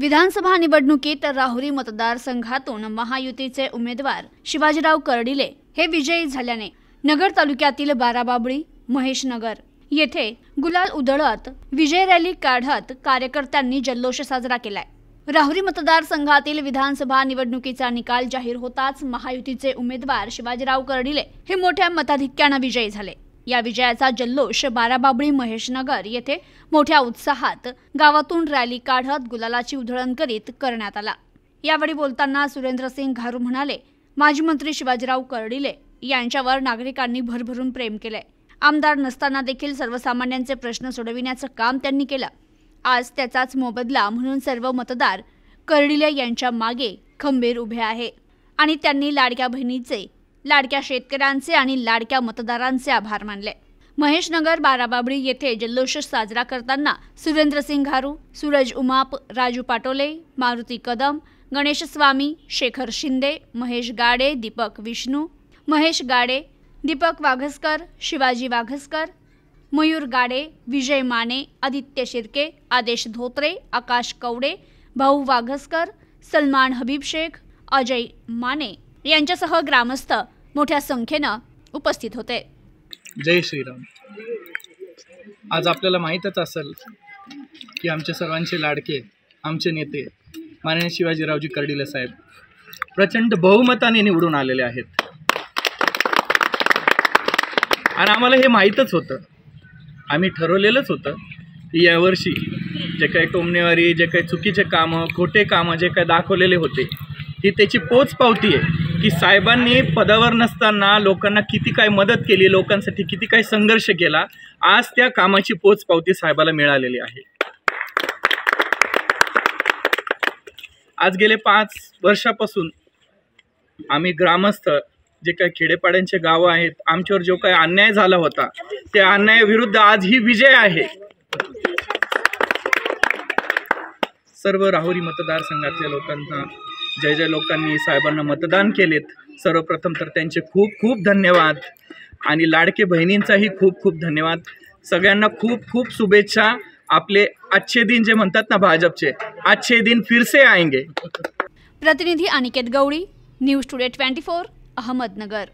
विधानसभा निवडणुकीत राहुरी मतदारसंघातून महायुतीचे उमेदवार शिवाजीराव कर्डिले हे विजयी झाल्याने नगर तालुक्यातील बाराबाबळी, महेशनगर येथे गुलाल उधळत विजय रॅली काढत कार्यकर्त्यांनी जल्लोष साजरा केलाय। राहुरी मतदारसंघातील विधानसभा निवडणुकीचा निकाल जाहीर होताच महायुतीचे उमेदवार शिवाजीराव कर्डिले हे मोठ्या मताधिक्याने विजयी झाले। या विजयाचा जल्लोष बाराबाबळी, महेशनगर येथे मोठ्या उत्साहात गावातून रॅली काढत गुलालाची उधळण करीत करण्यात आला। यावेळी बोलताना सुरेंद्रसिंग घारू म्हणाले, माजी मंत्री शिवाजीराव कर्डिले यांच्यावर नागरिकांनी भरभरून प्रेम केले। आमदार नसताना देखील सर्वसामान्यांचे प्रश्न सोडविण्याचं काम त्यांनी केलं। आज त्याचाच मोबदला म्हणून सर्व मतदार कर्डिले यांच्या मागे खंबीर उभे आहे आणि त्यांनी लाडक्या बहिणीचे, लाडक्या शेतकऱ्यांचे आणि लाडक्या मतदारांचे आभार मानले। महेशनगर, बाराबाबळी येथे जल्लोष साजरा करताना सुरेंद्रसिंग घारू, सूरज उमाप, राजू पाटोले, मारुती कदम, गणेश स्वामी, शेखर शिंदे, महेश गाडे, दीपक विष्णू, महेश गाडे, दीपक वाघसकर, शिवाजी वाघसकर, मयूर गाडे, विजय माने, आदित्य शिर्के, आदेश धोत्रे, आकाश कवडे, भाऊ वाघसकर, सलमान हबीब शेख, अजय माने यांच्यासह ग्रामस्थ मोठ्या संख्येने उपस्थित होते। जय श्रीराम। आज आपल्याला माहीतच असेल की आमच्या सर्वांचे लाडके, आमचे नेते माननीय शिवाजीरावजी कर्डिले साहेब प्रचंड बहुमताने निवडून आलेले आहेत आणि आम्हाला हे माहीतच होतं, आम्ही ठरवलेलंच होतं की यावर्षी जे काही टोमणेवारी, जे काही चुकीचे कामं, खोटे कामं जे काही दाखवलेले होते ही त्याची पोचपावती आहे की साहेबांनी पदावर नसताना लोकांना किती काय मदत केली, लोकांसाठी किती काय संघर्ष केला। आज त्या कामाची पोचपावती साहेबाला मिळालेली आहे। आज गेले 5 वर्षापासून आम्ही ग्रामस्थ, जे काही खेडेपाड्यांचे गावं आहेत, आमच्यावर जो काही अन्याय झाला होता त्या अन्यायाविरुद्ध आज ही विजय आहे। सर्व राहुरी मतदारसंघातल्या लोकांना, जय जय लोकांनी साहेबांना मतदान केलेत, सर्वप्रथम तर त्यांचे खूप खूप धन्यवाद आणि लाडके बहिणींचाही खूप खूप धन्यवाद। सगळ्यांना खूप खूप शुभेच्छा। आपले अच्छे दिन जे म्हणतात ना भाजपचे, अच्छे दिन फिर से आएंगे। प्रतिनिधी अनिकेत गवळी, न्यूज टुडे 24, अहमदनगर।